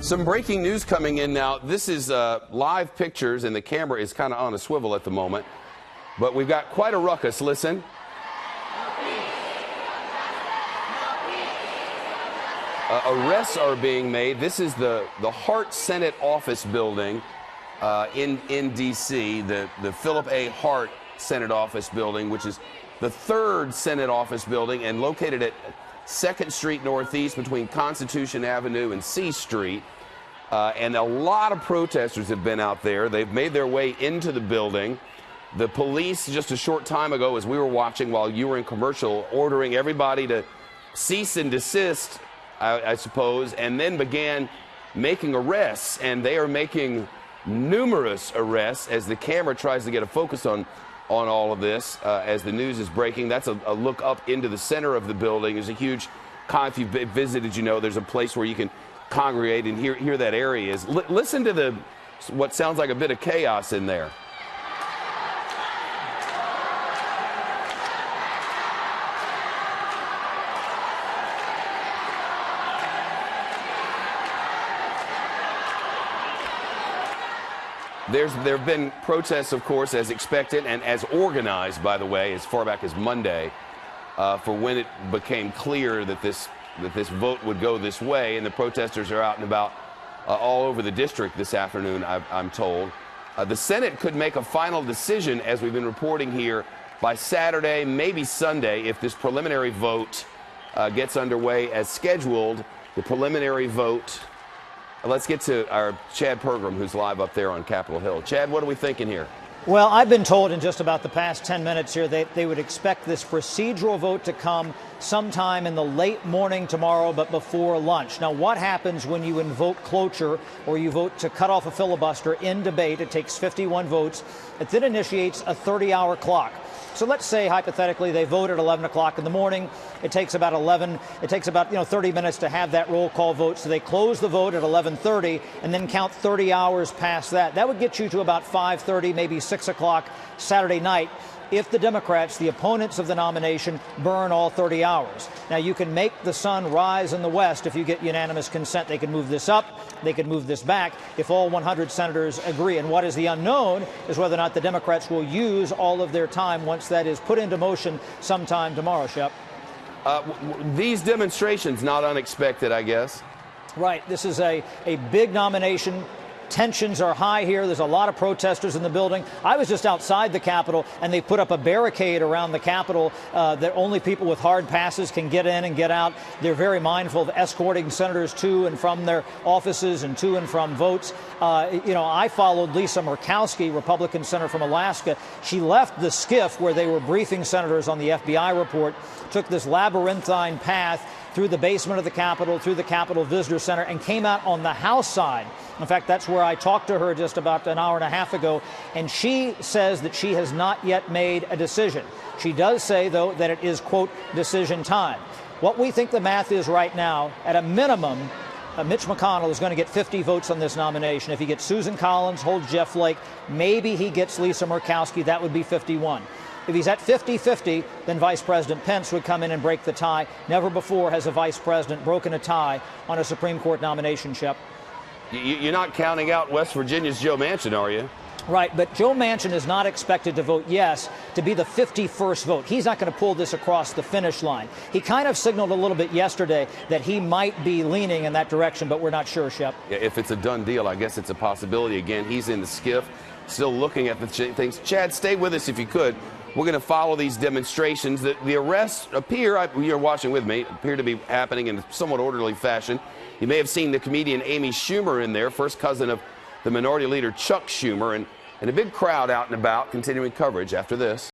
Some breaking news coming in now. This is live pictures, and the camera is kind of on a swivel at the moment. But we've got quite a ruckus. Listen. Arrests are being made. This is the Hart Senate office building in D.C., the Philip A. Hart Senate office building, which is the third Senate office building and located at 2nd Street Northeast between Constitution Avenue and C Street. And a lot of protesters have been out there. They've made their way into the building. The police, just a short time ago, as we were watching while you were in commercial, ordering everybody to cease and desist, I suppose, and then began making arrests. And they are making numerous arrests as the camera tries to get a focus on all of this as the news is breaking. That's a look up into the center of the building. There's a huge, if you've visited, you know, there's a place where you can congregate and hear that area is. Listen to what sounds like a bit of chaos in there. There have been protests, of course, as expected and as organized, by the way, as far back as Monday, for when it became clear that this vote would go this way. And the protesters are out and about all over the district this afternoon, I'm told. The Senate could make a final decision, as we've been reporting here, by Saturday, maybe Sunday, if this preliminary vote gets underway as scheduled. The preliminary vote. Let's get to our Chad Pergram, who's live up there on Capitol Hill. Chad, what are we thinking here? Well, I've been told in just about the past 10 minutes here that they would expect this procedural vote to come sometime in the late morning tomorrow, but before lunch. Now, what happens when you invoke cloture or you vote to cut off a filibuster in debate? It takes 51 votes. It then initiates a 30-hour clock. So let's say, hypothetically, they vote at 11 o'clock in the morning. It takes about 30 minutes to have that roll call vote. So they close the vote at 11:30 and then count 30 hours past that. That would get you to about 5:30, maybe 6 o'clock Saturday night, if the Democrats, the opponents of the nomination, burn all 30 hours. Now, you can make the sun rise in the West if you get unanimous consent. They can move this up. They can move this back if all 100 senators agree. And what is the unknown is whether or not the Democrats will use all of their time once that is put into motion sometime tomorrow, Shep. These demonstrations, not unexpected, I guess. Right. This is a big nomination. Tensions are high here. There's a lot of protesters in the building. I was just outside the Capitol, and they put up a barricade around the Capitol that only people with hard passes can get in and get out. They're very mindful of escorting senators to and from their offices and to and from votes. I followed Lisa Murkowski, Republican senator from Alaska. She left the skiff where they were briefing senators on the FBI report, took this labyrinthine path through the basement of the Capitol, through the Capitol Visitor Center, and came out on the House side. In fact, that's where I talked to her just about an hour and a half ago, and she says that she has not yet made a decision. She does say, though, that it is, quote, decision time. What we think the math is right now, at a minimum, Mitch McConnell is going to get 50 votes on this nomination. If he gets Susan Collins, holds Jeff Flake, maybe he gets Lisa Murkowski, that would be 51. If he's at 50-50, then Vice President Pence would come in and break the tie. Never before has a vice president broken a tie on a Supreme Court nomination, Shep. You're not counting out West Virginia's Joe Manchin, are you? Right, but Joe Manchin is not expected to vote yes to be the 51st vote. He's not going to pull this across the finish line. He kind of signaled a little bit yesterday that he might be leaning in that direction, but we're not sure, Shep. Yeah, if it's a done deal, I guess it's a possibility. Again, he's in the skiff, still looking at the things. Chad, stay with us if you could. We're going to follow these demonstrations. The arrests appear, you're watching with me, appear to be happening in a somewhat orderly fashion. You may have seen the comedian Amy Schumer in there, first cousin of the Minority Leader Chuck Schumer, and a big crowd out and about continuing coverage after this.